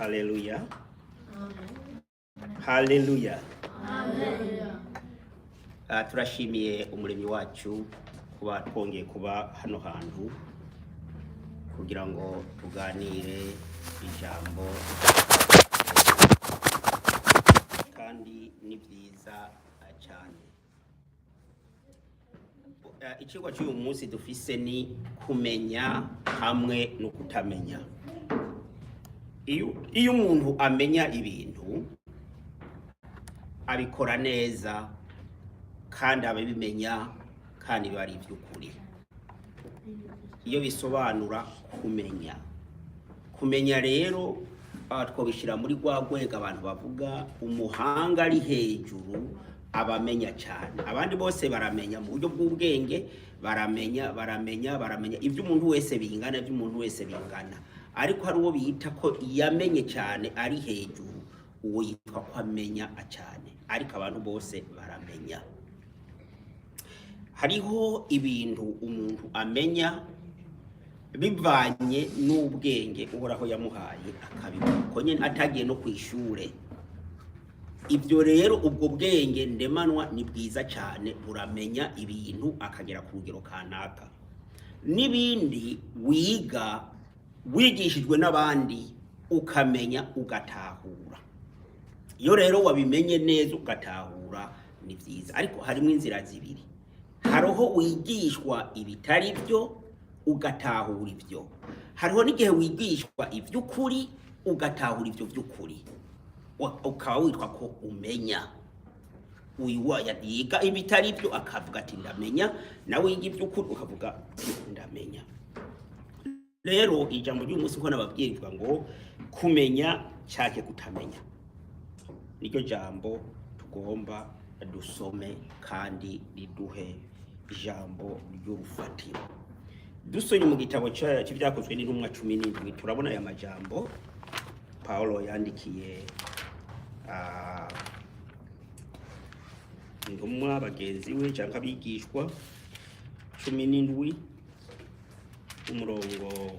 Haleluya. Haleluya. Turashimiye umuremyi wacu kuba twongeye kuba hano hantu kugira ngo tuganire ijambo kandi ni byiza cyane. Ikigwa cy'uyu munsi dufise ni kumenya hamwe no kutamenya. Iyo umuntu amenya ibintu abikora neza kandi abibimenya kandi biba ari iby'ukuri. Iyo bisobanura kumenya rero twabishyira muri rwa rwego abantu bavuga umuhanga ari hejuru abamenya cyane. Abandi bose baramenya mu buryo bw'ubwenge, baramenya ibyo umuntu wese bingana, ariko hari uwo bita ko yamenye cyane ari hejuru, uwo yitwa ko amenya cyane, ariko abantu bose baramenya. Hariho ibintu umuntu amenya bivanye n'ubwenge uhoraho yamuhaye akabibona ko nyine atagiye no kwishure. Ibyo rero ubwo bwenge ndemanwa ni bwiza cyane, buramenya ibintu akagera ku rugero kanaka. N'ibindi wiga wigishijwe n'abandi ukamenya ugatahura. Iyo rero wabimenye neza ugatahura ni byiza, ariko harimo inzira zibiri. Hariho wigishwa ibitari byo ugatahura ibyo. Hariho n'igihe wigishwa iby'ukuri ugatahura ibyo by'ukuri, ukaba witwa ko umenya. Yiga ibitari byo akavuga ati ndamenya, nawe yiga iby'ukuri ukavuga ndamenya. Rero ijambo ry'umunsi uko nababwirirwa ngo kumenya cyake kutamenya, niryo jambo tugomba dusome kandi riduhe ijambo ry'urufatiro. Dusonye mu gitabo cy'ibyakozwe n'intumwa 17 turabona aya majambo Paulo yandikiye intumwa bagenzi we cyangwa abigishwa 17 umurongo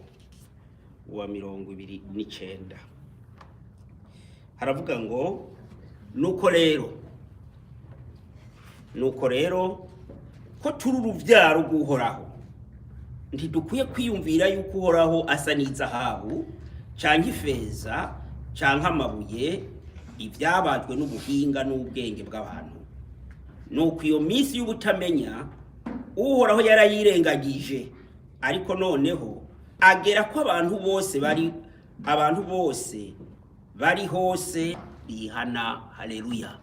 wa 29. Haravuga ngo nuko rero ko turi uruvyaro rw'uhoraho, ntidukwiye kwiyumvira yuko uhoraho asa n'izahabu canke ifeza canke amabuye, ivyabajwe n'ubuhinga n'ubwenge bw'abantu. Nuko iyo minsi y'ubutamenya uhoraho yarayirengagije, ariko noneho agera ko abantu bose bari hose bihana. Haleluya.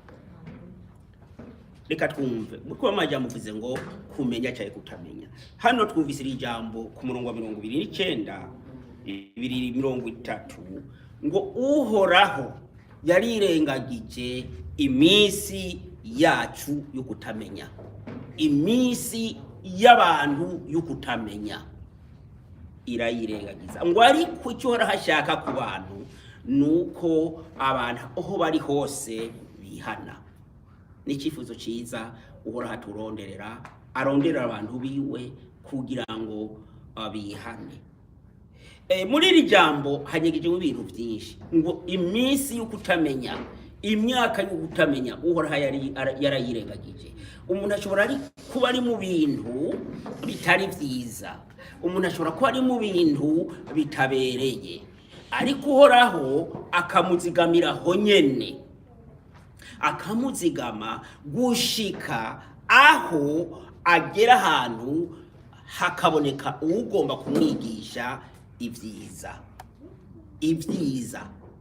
Reka twumve kuko amajambo uvuze ngo kumenya cyane kutamenya. Hano twumvise iri jambo ku murongo wa 29 2:30 ngo uhoraho yarirengagije iminsi yacu yo kutamenya, iminsi y'abantu yo kutamenya irayirengagiza. Ngo ariko icyo uhoraho ashaka ku bantu nuko abantu aho bari hose bihana. N'ikifuzo cyiza uhoraho aronderera abantu biwe kugira ngo bihane. Muri iri jambo hanyegije ibintu byinshi ngo iminsi yo kutamenya, imyaka yo kutamenya uhoraho yarayirengagije. Umuntu ashobora kuba ari mu bintu bitari byiza, umuntu ashobora kuba ari mu bintu bitabereye, ariko uhoraho akamuzigamira ho nyene, akamuzigama gushika aho agera ahantu hakaboneka ugomba kumwigisha ibyiza.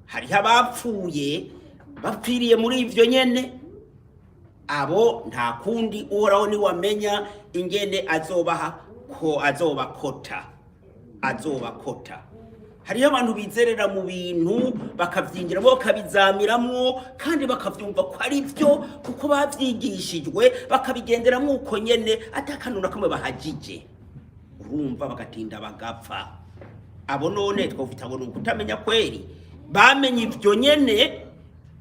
Hariho abapfuye bapfiriye muri ivyo nyene, abo nta kundi uhoraho ni wamenya ingene azobakota. Hariho abantu bizerera mu bintu bakavyinjiramo bakabizamiramwo kandi bakavyumva ko ari byo kuko bavyigishijwe, bakabigenderamo uko nyene atakanuna kamwe bahagije, urumva bagatinda bagapfa. Abo none twofita ngo kutamenya kweri, bamenye ivyo nyene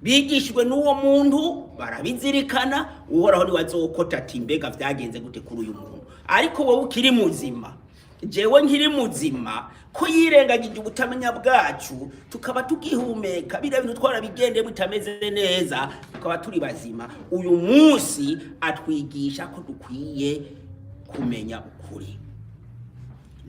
bigishijwe n'uwo muntu, barabizirikana. Uhoraho ni wazokota ati mbega vyagenze gute kuri uyu muntu, ariko wowe ukiri muzima jewe nkiri muzima ko yirengagije ubutamenya bwacu tukaba tugihumeka bira bintu twarabigende bitameze neza tukaba turi bazima uyu munsi atwigisha ko dukwiye kumenya ukuri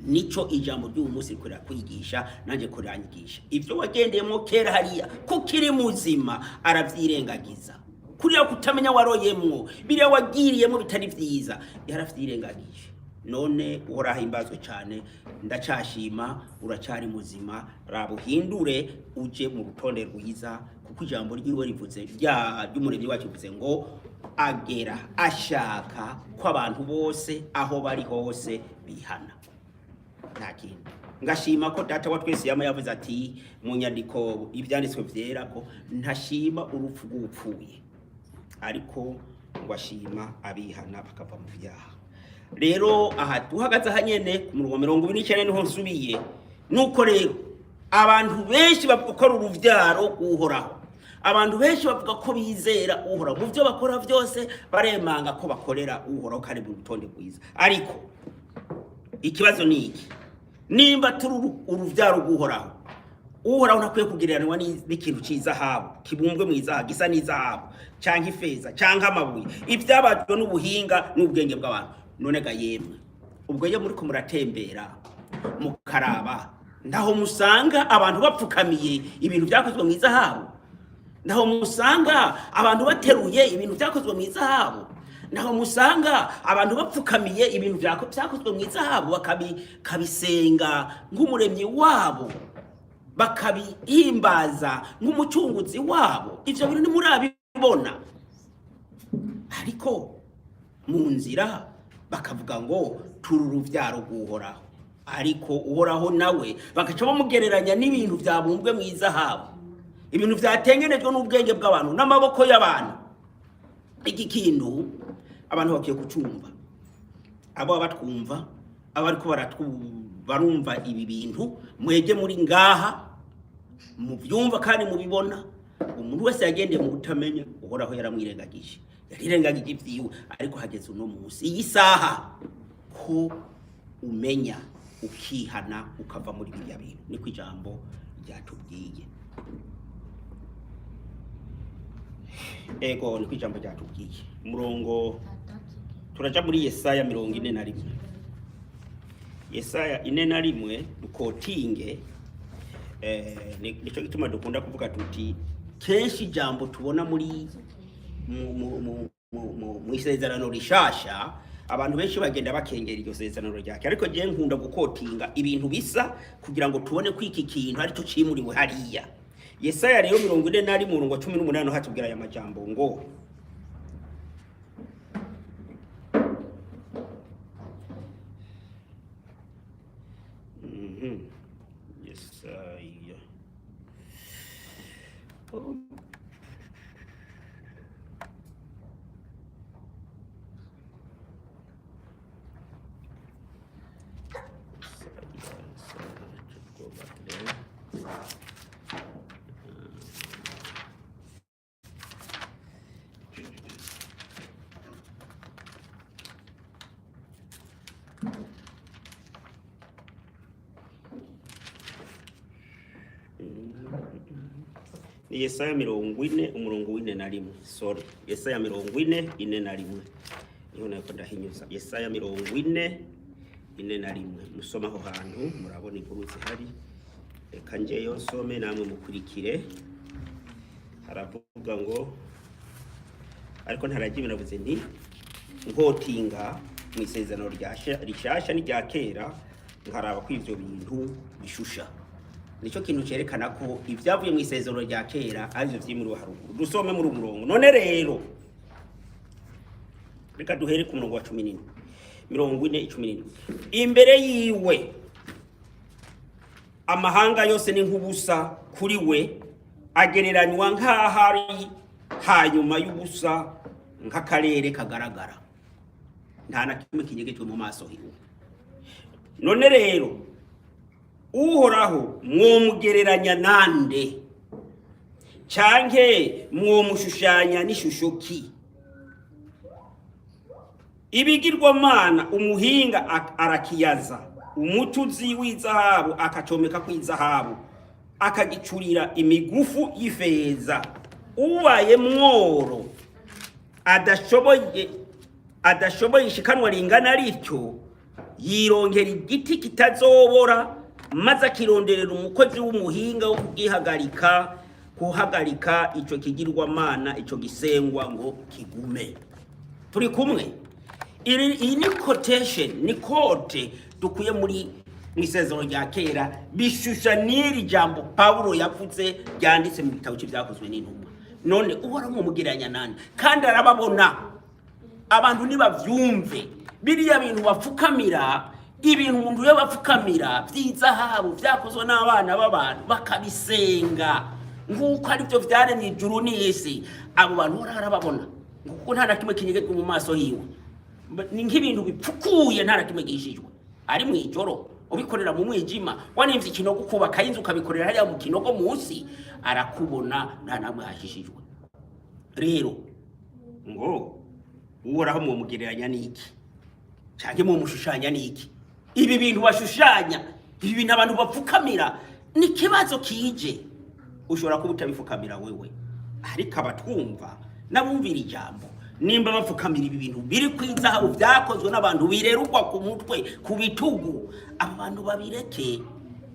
nico ijambo ry'uyu munsi rikorera kwigisha nanje kuranyigisha ivyo wagendeyemo kera hariya ko kiri muzima aravyirengagiza kuriya kutamenya waroyemwo biriya wagiriyemo bitari vyiza yaravyirengagije none uhorahimbazwe cyane ndacashima uracari muzima rabuhindure uje mu rutonde rwiza kuko ijambo ryiwe rivuze ry'umuremyi wacu bivuze ngo agera ashaka ko abantu bose aho bari hose bihana nta kintu ngashima ko data wa twese yama yavuze ati mu nyandiko ibyanditswe vyera ko ntashima urupfu rw'upfuye ariko ngwashima abihana bakava mu vyaha rero aha tuhagaze hanyene ku murongo 29 niho nsubiye nuko rero abantu benshi bakora uruvyaro uhoraho abantu benshi bavuga ko bizera uhora mu byo bakora byose baremanga ko bakorera uhoraho kandi mu rutonde rwiza ariko ikibazo ni iki nimba turi uruvyaro guhoraho uhoraho nakwiye kugireranwa n'ikintu cy'izahabu kibumbwe mu izahabu gisa n'izahabu canke ifeza canke amabuye ivyabajwe n'ubuhinga n'ubwenge bw'abantu none ga yemwe ubwo ye muri ko muratembera mukaraba ndaho musanga abantu bapfukamiye ibintu byakozwe mu izahabu ndaho musanga abantu bateruye ibintu byakozwe mu izahabu ndaho musanga abantu bapfukamiye ibintu byakozwe mu izahabu bakabisenga nk'umuremyi wabo bakabihimbaza nk'umucunguzi wabo ivyo bintu ni murabibona ariko mu nzira bakavuga ngo tururu vyaro guhoraho ariko uhoraho nawe bagaca bamugereranya n'ibintu byabumbwe mu izahabu ibintu vyatengenejwe n'ubwenge bw'abantu n'amaboko y'abantu iki kintu abantu bakiye kucumva abo batwumva abariko barumva ibi bintu mwege muri ngaha mu byumva kandi mubibona umuntu wese yagendeye mu butamenya uhoraho yaramwirengagije yarirengagije ivyiwe ariko hageze uno munsi iyi saha ko umenya ukihana ukava muri biriya bintu niko ijambo ryatubwiye ego niko ijambo ryatubwiye umurongo turaja muri Yesaya 41 Yesaya 41 dukotinge nico gituma dukunda kuvuga tuti kenshi ijambo tubona muri mu isezerano rishasha abantu benshi bagenda bakengera iryo sezerano ryake ariko je nkunda gukotinga ibintu bisa kugira ngo tubone ko iki kintu ari cyo cimuriwe hariya Yesaya rero 41 umurongo 18 hatubwira aya majambo ngo Yesaya Yesaya 40 umurongo w'41 sorry Yesaya 40:41 niho nako ndahinyuza Yesaya 40:41 musoma aho hantu murabona inkuru zihari reka njeyo nsome namwe mukurikire haravuga ngo ariko ntaragiye navuze nti ngotinga mu isezerano rishasha n'irya kera nkaraba ko ivyo bintu bishusha nico kintu cerekana ko ivyavuye mu isezerano rya kera arivyo vyimuri haruguru dusome muri umurongo none rero reka duhere ku murongo wa 14 40:17 imbere yiwe amahanga yose ni nk'ubusa kuri we agereranywa nk'ahari hanyuma y'ubusa nk'akarere kagaragara nta na kimwe kinyegejwe mu maso hiwe none rero uhoraho mwomugereranya nande canke mwomushushanya n'ishusho ki ibigirwa mana umuhinga arakiyaza umucuzi w'izahabu akacomeka kw'izahabu akagicurira imigufu y'ifeza. Ubaye mworo adashoboye ishikanwa ringana rityo, yirongera igiti kitazobora, maze akironderera umukozi w'umuhinga wo kuhagarika ico kigirwamana, ico gisengwa ngo kigume. Turi kumwe? Iyi ni quotation, ni kote dukuye muri isezerano rya kera, bishusha n'iri jambo Pawulo yavuze ryanditse mu gitabo cy'ibyakozwe n'intumwa. None uhora mumugeranya nani? Kandi arababona. Abantu nibavyumve biriya bintu bapfukamira, ibintu umuntu yo bapfukamira by'izahabu byakozwe n'abana b'abantu bakabisenga nk'uko ari byo vyaremye ijuru n'isi. Abo bantu barababona kuko nta nakimwe kinyegejwe mu maso hiwe. Ni nk'ibintu bipfukuye, nta nakimwe gishijwe. Ari mu ijoro ubikorera mu mwijima, wanimvye ikinogo kubaka inzu ukabikorera hariya mu kinogo munsi, arakubona nta namwe hashishijwe. Rero ngo uhoraho mu mugereranya n'iki canke mu mushushanya n'iki? Ibi bintu bashushanya, ibi bintu abantu bapfukamira, ni kibazo kije. Ushobora kuba utabifukamira wewe, ariko abatwumva nabumvira ijambo nimba bapfukamira ibi bintu biri kw'izahabu byakozwe n'abantu birerurwa ku mutwe, ku bitugu, abantu babireke.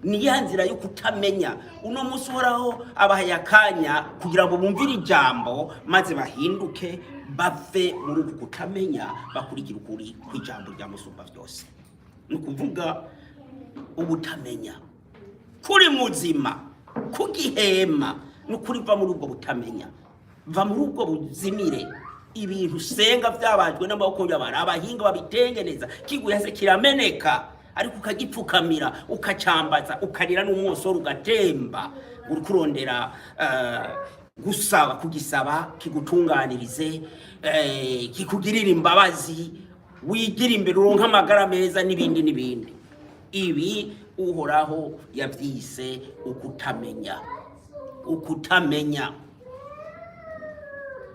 Ni ya nzira yo kutamenya. Uno munsi uhoraho abahaye akanya kugira ngo bumvire ijambo maze bahinduke, bave muri uku kutamenya, bakurikira ukuri kw'ijambo rya Musumba byose. Ni ukuvuga ubutamenya kuri muzima, kugihema, ni ukuri va muri ubwo butamenya, va muri ubwo buzimire. Ibintu senga byabajwe n'amaboko y'abantu, abahinga babitengeneza, kiguye hase kirameneka, ariko ukagipfukamira, ukacambaza, ukarira n'umwosoro ugatemba, uri kurondera gusaba, kugisaba kigutunganirize, kikugirira imbabazi, wigira imbere uronka amagara meza n'ibindi n'ibindi. Ibi uhoraho yavyise ukutamenya. Ukutamenya.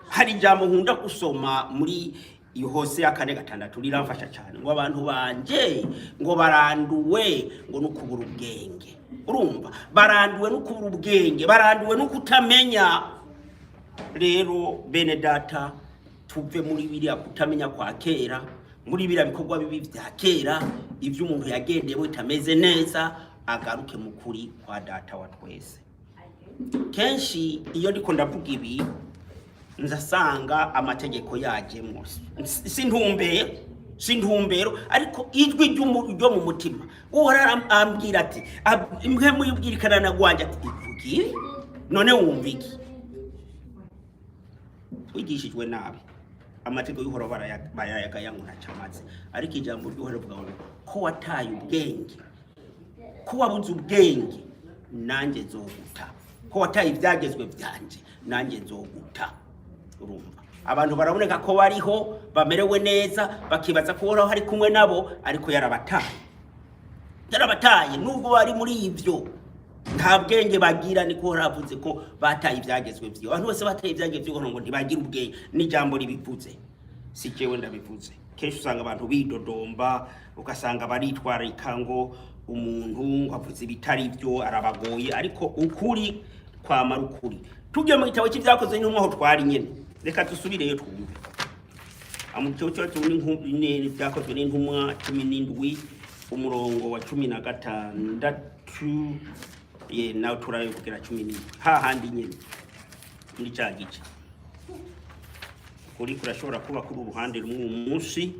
Hari ijambo nkunda gusoma muri Hosea 4:6 riramfasha cyane, ngo abantu banje ngo baranduwe ngo nukubura ubwenge. Urumva, baranduwe nukubura ubwenge, baranduwe nukutamenya. Rero bene data, tuve muri biriya kutamenya kwa kera, muri biriya bikorwa bibi vya kera, ivyo umuntu yagendeye bitameze neza, agaruke mu kuri kwa data wa twese. Kenshi iyo ndiko ndavuga ibi nzasanga amategeko yajemo, sintumbero, ariko ijwi ryo mu mutima uhora ambwira ati imwe muyibwirikana na gwanje ati ivugi none wumva iki? Twigishijwe nabi, amategeko y'uhora bayayaga yankuna cyamaze, ariko ijambo ry'uhora rivuga ngo ko wataye ubwenge, ko wabuze ubwenge, nanjye nzoguta. Ko wataye ibyagezwe byanje, nanjye nzoguta. Urumva, abantu baraboneka ko bariho bamerewe neza, bakibaza ko uhoraho hari kumwe nabo, ariko yarabataye nubwo bari muri ivyo nta bwenge bagira. Niko uhoraho avuze ko bataye ibyagezwe byo. Abantu bose bataye ibyagezwe byo ngo ntibagira ubwenge, n'ijambo ribivuze, si jewe ndabivuze. Kenshi usanga abantu bidodomba, ugasanga baritwarika ngo umuntu avuze ibitari byo arabagoye, ariko ukuri kwamara ukuri. Tujye mu gitabo cy'ibyakozwe n'intumwa aho twari nyene, reka dusubireyo twumve. Amutyo cyo tuni byakozwe n'intumwa 17 umurongo wa 16 nawe turayo kugera 17 hahandi nyene muri cya gice. Kuri kurashobora kuba kuri uruhande rumwe umunsi,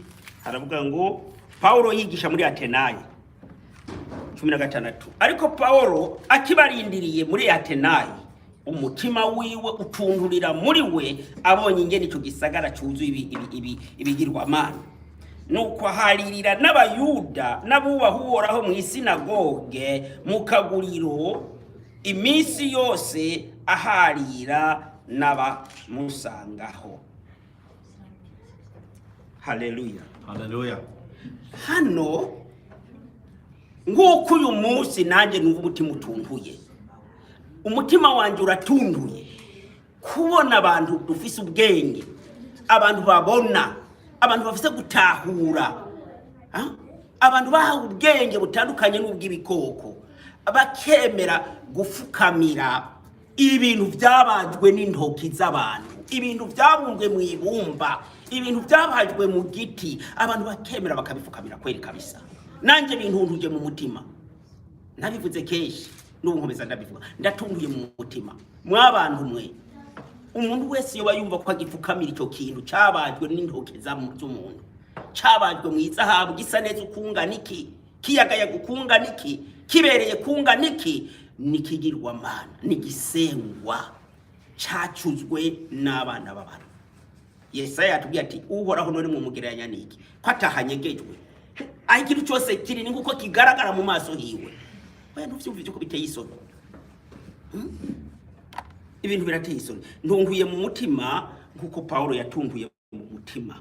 haravuga ngo Paulo yigisha muri Atenayi 16. Ariko Paulo akibarindiriye muri Atenayi, umutima wiwe utundurira muri we, abonye ingene ico gisagara cyuzuye ibigirwamana. Nuko aharirira n'abayuda n'abubaha uhoraho mu isinagoge mu kaguriro, iminsi yose aharira n'abamusangaho. Haleluya, haleluya. Hano nguko uyu munsi nanjye numva umutima utunduye, umutima wanje uratunduye kubona abantu dufise ubwenge, abantu babona, abantu bafise gutahura, abantu bahawe ubwenge butandukanye n'ubw'ibikoko bakemera gufukamira ibintu byabajwe n'intoki z'abantu, ibintu byabumbwe mu ibumba, ibintu byabajwe mu giti, abantu bakemera bakabifukamira kweri kabisa. Nanje bintuntuje mu mutima, nabivuze kenshi n'ubu nkomeza ndabivuga, ndatunduye mu mutima. Mwabantu mwe, umuntu wese yoba yumva ko agifukamira icyo kintu cyabajwe n'intoki z'umuntu, cyabajwe mu izahabu, gisa neza ukungana iki, kiyagaya gukungana iki, kibereye kungana iki, nikigirwa mana, nigisengwa, cyacuzwe n'abana b'abantu. Yesaya atubwiye ati uhoraho none mu mugereranya niki, ko atahanyegejwe, aho ikintu cyose kiri ni nguko kigaragara mu maso hiwe. Oya ntuvyumvije ko biteye isoni. Ibintu birateye isoni. Ntunguye mu mutima nkuko Paulo yatunguye mu mutima.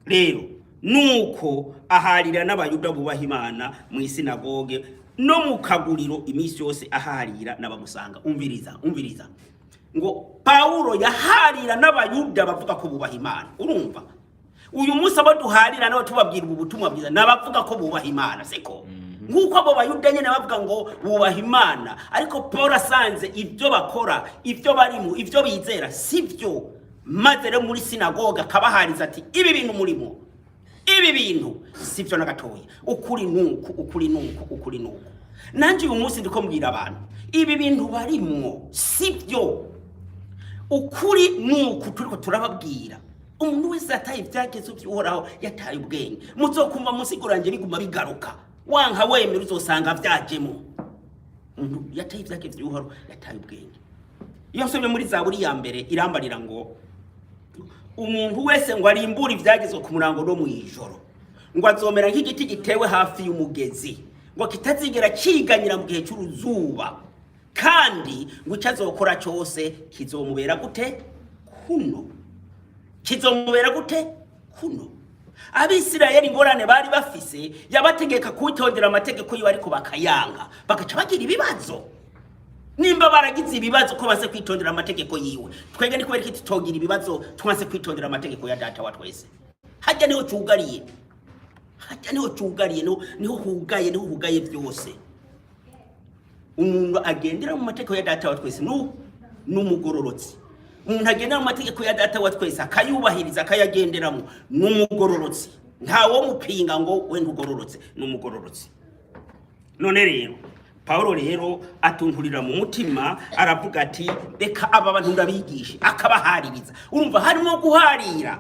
Rero nuko aharira n'abayuda bubaha Imana mu isinagoge no mu kaguriro iminsi yose aharira n'abamusanga. Umviriza ngo Paulo yaharira n'abayuda bavuga ko bubaha Imana. Urumva uyu munsi abo duharira nabo tubabwira ubutumwa bwiza nabavuga ko bubaha Imana seko nkuko abo bayuda nyene bavuga ngo bubaha Imana, ariko Paulo asanze ibyo bakora, ibyo barimo, ibyo bizera sivyo, maze rero muri sinagoga kabahariza ati ibi bintu murimo, ibi bintu sivyo na gatoya, ukuri nuko. Nanje uyu munsi ndiko mbwira abantu ibi bintu barimo sivyo, ukuri nuko turiko turababwira. Umuntu wese ataye ivyageze by'uhoraho yataye ubwenge, muzokumva musiguranje biguma bigaruka, wanka wemera uzosanga vyajemo. Umuntu yataye ivyageze by'uhoraho yataye ubwenge. Iyo nsomye muri Zaburi ya mbere irambarira ngo umuntu wese ngo arimbura ivyageze ku murango no mu ijoro, ngo azomera nk'igiti gitewe hafi y'umugezi, ngo kitazigera ciganyira mu gihe cy'uruzuba, kandi ngo icazokora cyose kizomubera gute kuno, kizomubera gute kuno. Abisirayeli ingorane bari bafise yabategeka kwitondera amategeko yiwe, ariko bakayanga, bagaca bagira ibibazo. Nimba baragize ibibazo ko base kwitondera amategeko yiwe, twege ni kubera iki tutogira ibibazo twase kwitondera amategeko ya data wa twese? Hajya niho cyugariye, niho hugaye byose. Umuntu agendera mu mategeko ya data wa twese n'umugororotsi. Umuntu agendera mu mategeko ya data wa twese akayubahiriza akayagenderamo n'umugororotsi. Ntawo mupinga ngo we ntugororotse, n'umugororotsi. None rero Paulo rero atunturira mu mutima aravuga ati reka aba bantu ndabigishe, akabahaririza. Urumva harimo guharira,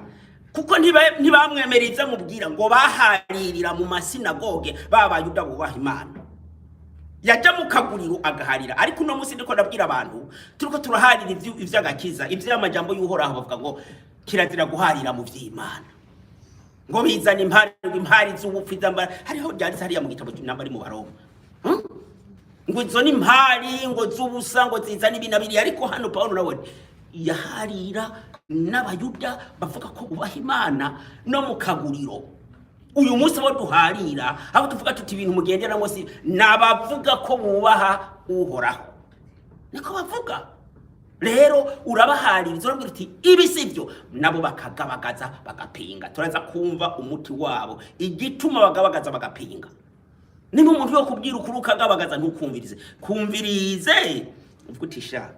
kuko ntibamwemereza mubwira ngo baharirira mu masinagoge b'abayuda bubaha Imana. Yaja mu kaguriro agaharira, ariko uno munsi ndiko ndabwira abantu turiko turaharira ivy'agakiza, ivy'amajambo y'uhoraho bavuga ngo kirazira guharira mu vy'Imana, ngo bizana impari z'ubupfu zambara. Hariho byanditse hariya mu gitabo cy'intambara mu Baroma, ngo izo ni impari ngo z'ubusa ngo zizana ibinabiri. Ariko hano Paulo nawe yaharira n'abayuda bavuga ko bubaha Imana no mu kaguriro. Uyu munsi abo duharira, abo tuvuga tuti ibintu mugenderamo si nabavuga ko bubaha uhoraho, niko bavuga. Rero urabahaririza urabwira uti ibi sivyo, nabo bakagabagaza bagapinga. Turaza kumva umuti wabo igituma bagabagaza bagapinga. Nimba umuntu yo kubwira ukuri ukagabagaza ntukumvirize, kumvirize uvugutisha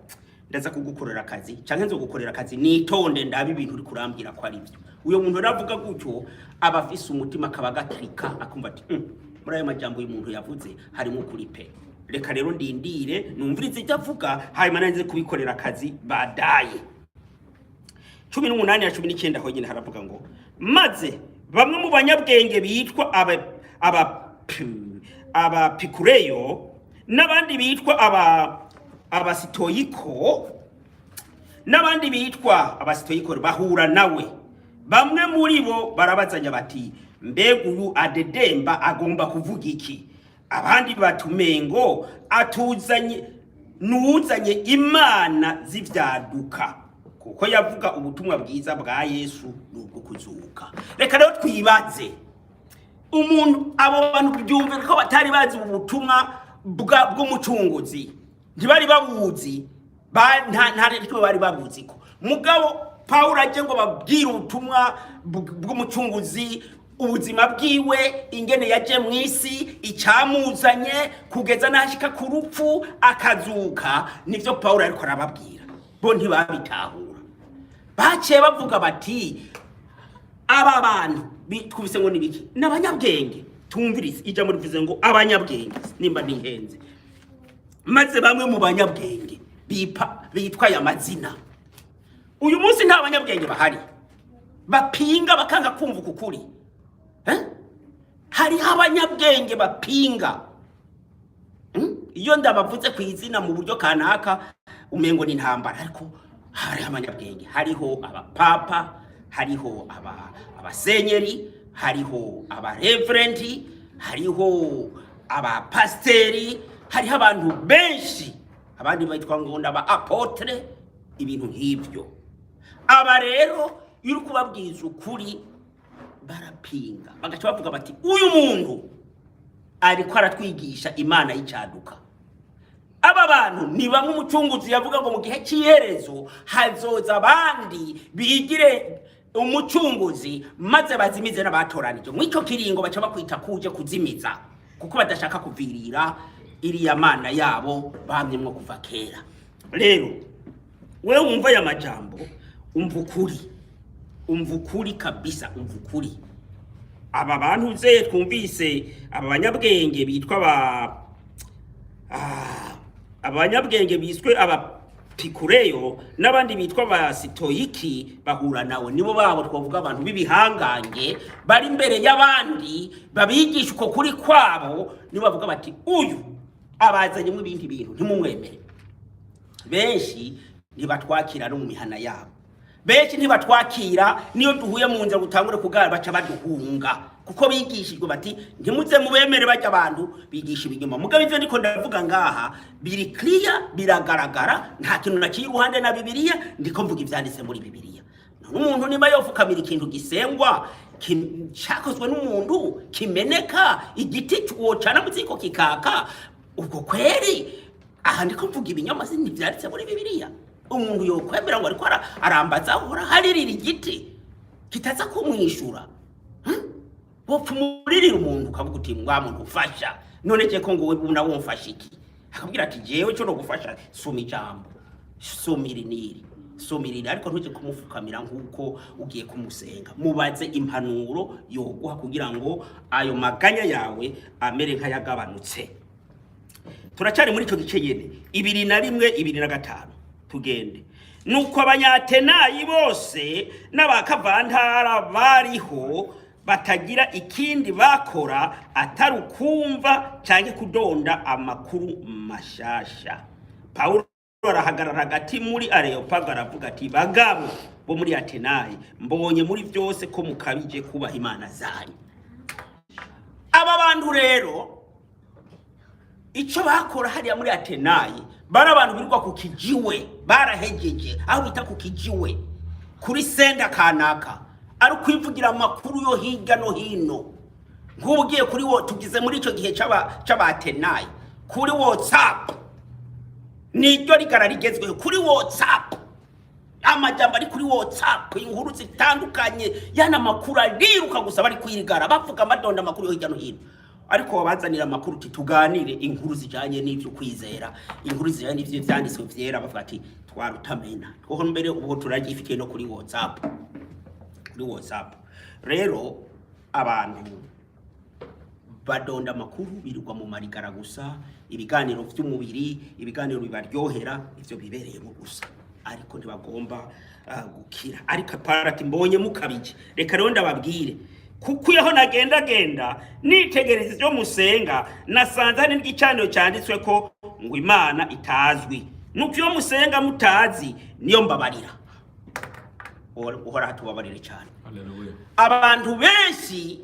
ndaza kugukorera akazi canke nzo gukorera akazi, nitonde ndabe ibintu uri kurambira ko ari byo. Uyo muntu ravuga gutyo abafise umutima kabagatrika akumva ati muri ayo majambo y'umuntu yavuze harimo kuri pe, reka rero ndindire numvirize icyo avuga hanyuma nanze kubikorera akazi badaye. 18 na 19 ho nyine haravuga ngo maze bamwe mu banyabwenge bitwa abapikureyo n'abandi bitwa abasitoyiko n'abandi bitwa abasitoyiko bahura nawe. Bamwe muri bo barabazanya bati mbega uyu adedemba agomba kuvuga iki? Abandi batumengo nuzanye imana z'ivyaduka, kuko yavuga ubutumwa bwiza bwa Yesu n'ubwo kuzuka. Reka rero twibaze umuntu abo bantu byumvira ko batari bazi ubutumwa bw'umucunguzi, ntibari babuzi, nta rero bari babuzi ko mugabo Paulo aje ngo babwire ubutumwa bw'umucunguzi ubuzima bwiwe ingene yaje mu isi icamuzanye kugeza nashika ku rupfu akazuka nivyo Paulo ariko arababwira bo ntibabitahura baciye bavuga bati aba bantu bitwubise ngo nibiki n'abanyabwenge tumvirize ijambo rivuze ngo abanyabwenge nimba nihenze maze bamwe mu banyabwenge bitwa ya mazina uyu munsi nta banyabwenge bahari bapinga bakanga kumva ukuri hari abanyabwenge bapinga iyo ndabavuze ku izina mu buryo kanaka umengo ni ntambara ariko hari abanyabwenge hariho abapapa hariho abasenyeri hariho abareverenti hariho abapasteri hariho abantu benshi abandi bitwa ngo ndaba apotre ibintu nk'ibyo aba rero iyo kubabwiza ukuri barapinga bagaca bavuga bati uyu muntu ariko aratwigisha imana y'icyaduka aba bantu ni bamwe umucunguzi yavuga ngo mu gihe cy'iherezo hazoza abandi bigire umucunguzi maze bazimize n'abatoranije mu icyo kiringo baca bakwita kuje kuzimiza kuko badashaka kuvirira iriya mana yabo bamyemwo kuva kera rero wewe wumva ya majambo umva ukuri kabisa umva ukuri aba bantu ze twumvise aba banyabwenge bitwa abanyabwenge biswe abapikureyo n'abandi bitwa abasitoyiki bahura nawe nibo babo twavuga abantu b'ibihangange bari imbere y'abandi babigisha uko kuri kwabo nibo bavuga bati uyu abazanye mu bindi bintu ntimumwemere benshi ntibatwakira no mu mihana yabo benshi ntibatwakira niyo duhuye mu nzira gutangure kugara baca baduhunga kuko bigishijwe bati ntimuze mubemere bajya abantu bigisha ibinyoma mugabo ivyo ndiko ndavuga ngaha biri clear biragaragara nta kintu na kiri ruhande na Bibiliya ndiko mvuga ivyanditse muri Bibiliya n'umuntu niba yofukamira ikintu gisengwa cyakozwe n'umuntu kimeneka igiti cyocana mu ziko kikaka ubwo kweri aha ndiko mvuga ibinyoma sindi vyanditse muri Bibiliya umuntu yokwemera ngo ariko arambaza ahora haririra igiti kitaza kumwishura bopfumuririra umuntu ukavuga uti mwa muntu ufasha none je ko ngo wewe nawo umfasha iki akabwira ati jewe cyo no gufasha soma ijambo somirira ariko ntuje kumufukamira nkuko ugiye kumusenga mubaze impanuro yoguha kugira ngo ayo maganya yawe amere nk'ayagabanutse turacari muri ico gice yene 2:1 2:5 tugende nuko abanyatenayi bose n'abakavantara bariho batagira ikindi bakora atari ukumva canke kudonda amakuru mashasha Paulo arahagarara hagati muri Areopago aravuga ati bagabo bo muri Atenayi mbonye muri byose ko mukabije kubaha imana zanyu aba bantu rero ico bakora hariya muri Atenayi bara abantu birirwa ku kijiwe barahejeje aho bita ku kijiwe kuri senda kanaka ari kwivugira amakuru yo hirya no hino nk'ubugiye kuri wo tugize muri ico gihe c'abatenayi kuri WhatsApp niryo rigara rigezweho kuri WhatsApp amajambo ari kuri WhatsApp inkuru zitandukanye yana makuru ariruka gusa bari kwirigara bavuga amadonda amakuru yo hirya no hino ariko wabazanira amakuru tuganire inkuru zijanye n'ivyo kwizera inkuru zijanye n'ivyo vyanditswe vyera bavuga ati twarutamena ko mbere ubu turagifitiye no kuri WhatsApp rero abantu badonda amakuru birirwa mu marigara gusa ibiganiro vy'umubiri ibiganiro bibaryohera ivyo bibereyemo gusa ariko ntibagomba gukira ariko parati mbonye mukabije reka rero ndababwire kuko yaho nagenda nitegereza ivyo musenga nasanze hari n'igicaniro cyanditswe ko ngo Imana itazwi nuko iyo musenga mutazi niyo mbabarira uhora hatubabarire cyane Haleluya abantu benshi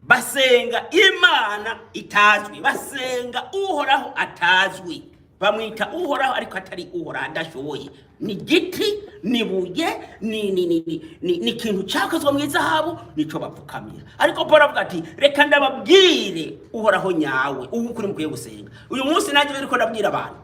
basenga Imana itazwi basenga uhoraho atazwi bamwita uhoraho ariko atari uhoraho adashoboye ni giti ni buye ni kintu cyakozwe mu izahabu nico bapfukamira ariko Paulo avuga ati reka ndababwire uhoraho nyawe ubu kuri mukwiye gusenga uyu munsi nanjye biriko ndabwira abantu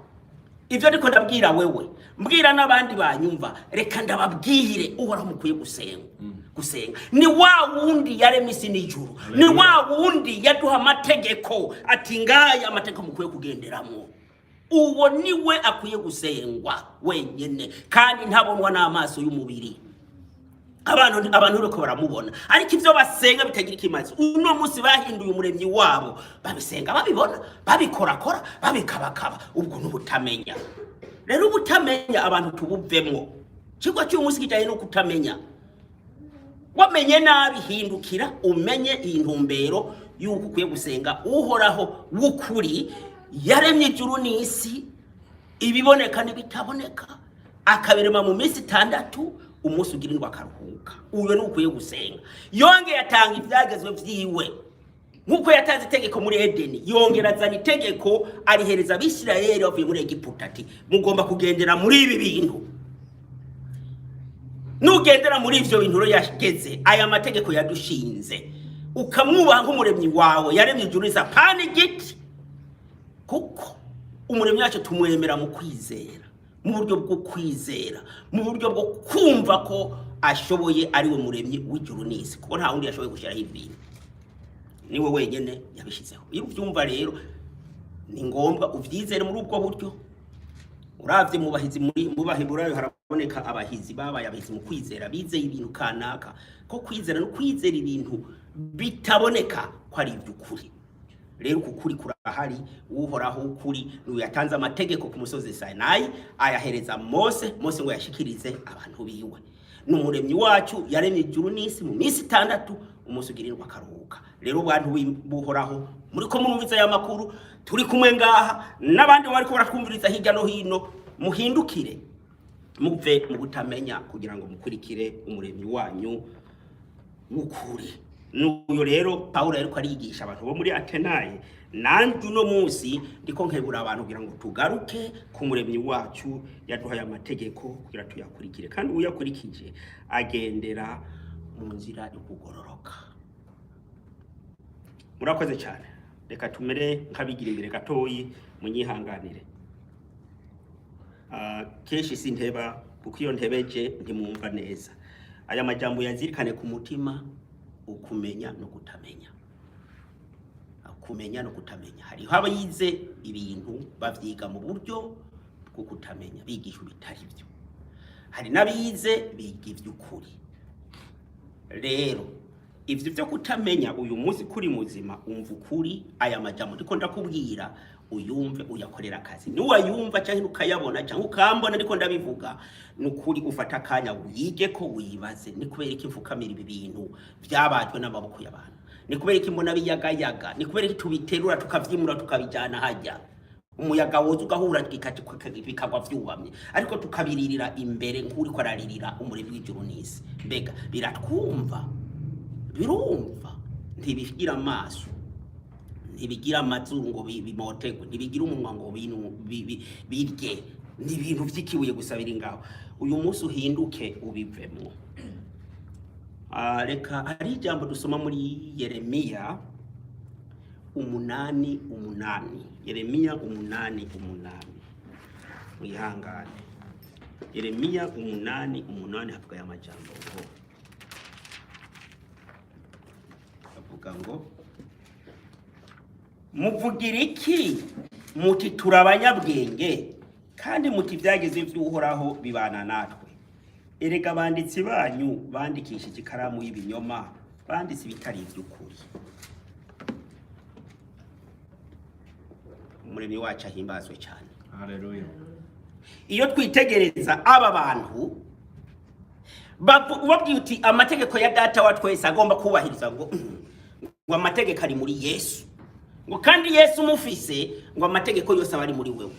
ivyo ariko ndabwira wewe mbwira n'abandi banyumva reka ndababwire uhoraho mukwiye gusenga ni wa wundi yaremye isi n'ijuru ni wa wundi yaduha amategeko ati ngaya amategeko mukwiye kugenderamo uwo niwe akwiye gusengwa wenyene kandi ntabonwa n'amaso y'umubiri abantu uriko baramubona ariko ivyo basenga bitagira ikimazi uno munsi bahinduye umuremyi wabo babisenga babibona babikorakora babikabakaba ubwo n'ubutamenya rero ubutamenya abantu tubuvemwo kigwa cy'umunsi kijanye no kutamenya wamenye nabi hindukira umenye intumbero yuko ukwiye gusenga uhoraho w'ukuri yaremye ijuru n'isi ibiboneka n'ibitaboneka akabirema mu minsi 6 umunsi ugirindwa akaruhuka uyo ni ukwiye gusenga yongeye atanga ibyagezwe vyiwe nkuko yatanze itegeko muri Edeni yongera azana itegeko arihereza abisirayeli bavuye muri Egiputa ati mugomba kugendera muri ibi bintu nugendera muri ivyo bintu yashigeze aya mategeko yadushinze ukamwubaha nk'umuremyi wawe yaremye ijuru n'isi apana igiti kuko umuremyi wacu tumwemera mu kwizera mu buryo bwo kwizera mu buryo bwo kumva ko ashoboye ari we muremyi w'ijuru n'isi kuko nta wundi yashoboye gushiraho ibintu niwe wenyene yabishizeho iyo uvyumva rero ni ngombwa uvyizere muri ubwo buryo uravye mu bahizi mu baheburayo haraboneka abahizi babaye abahizi mu kwizera bizeye ibintu kanaka ko kwizera no kwizera ibintu bitaboneka ko ari ivy'ukuri rero kukuri kurahari uhoraho ukuri yatanze amategeko ku musozi Sinai ayahereza Mose ngo yashikirize abantu biwe n'umuremyi wacu yaremye ijuru n'isi mu minsi 6 umunsi ugirindwa akaruhuka rero abantu buhoraho muri ko mumviza ya makuru turi kumwe ngaha n'abandi bariko baratwumviriza hirya no hino muhindukire muve mu gutamenya kugira ngo mukurikire umuremyi wanyu w'ukuri nuyo rero Paulo ariko arigisha abantu bo muri Atenayi nanjye uno munsi ndiko nkebura abantu kugira ngo tugaruke ku muremyi wacu yaduhaye amategeko kugira tuyakurikire kandi uyakurikije agendera mu nzira yo kugororoka murakoze cyane reka tumere nkabigira imbere gatoyi munyihanganire keshi sinteba kuko iyo ntebeje ntimwumva neza aya majambo yazirikane ku mutima ukumenya no kutamenya kumenya no kutamenya hariho abayize ibintu bavyiga mu buryo bwo kutamenya bigisha bitari byo hari nabize biga ivy'ukuri rero ivyo byo kutamenya uyu munsi kuri muzima umva ukuri aya majambo ndiko ndakubwira uyumve uyakorera akazi ni wayumva cyangwa ukayabona cyangwa ukambona ndiko ndabivuga nukuri ufata akanya wige ko wibaze ni kubera iki mfukamira ibi bintu byabajwe n'amaboko y'abantu ni kubera iki mbona biyagayaga ni kubera iki tubiterura tukavyimura tukabijana hajya umuyaga woza ugahura bikagwa vyubamye ariko tukabiririra imbere nk'uri ko araririra umuremyi w'ijuru n'isi mbega biratwumva birumva ntibigira amaso ntibigira amazuru ngo bimotegwe ntibigira umunwa ngo birye ni ibintu vyikibuye gusa biri ngaho uyu munsi uhinduke ubivemo reka ari ijambo dusoma muri Yeremiya 8:8 Yeremiya 8:8 mwihangane Yeremiya 8:8 havuga ya majambo avuga ngo muvugira iki muti turabanyabwenge kandi muti byageze vy'uhoraho bibana natwe erega banditsi banyu bandikishije ikaramu y'ibinyoma banditse bitari ivy'ukuri umuremyi wacu ahimbazwe cyane haleluya iyo twitegereza aba bantu babwiye uti amategeko ya data wa twese agomba kubahiriza ngo amategeko ari muri Yesu ngo kandi Yesu mufise ngo amategeko yose abari muri wewe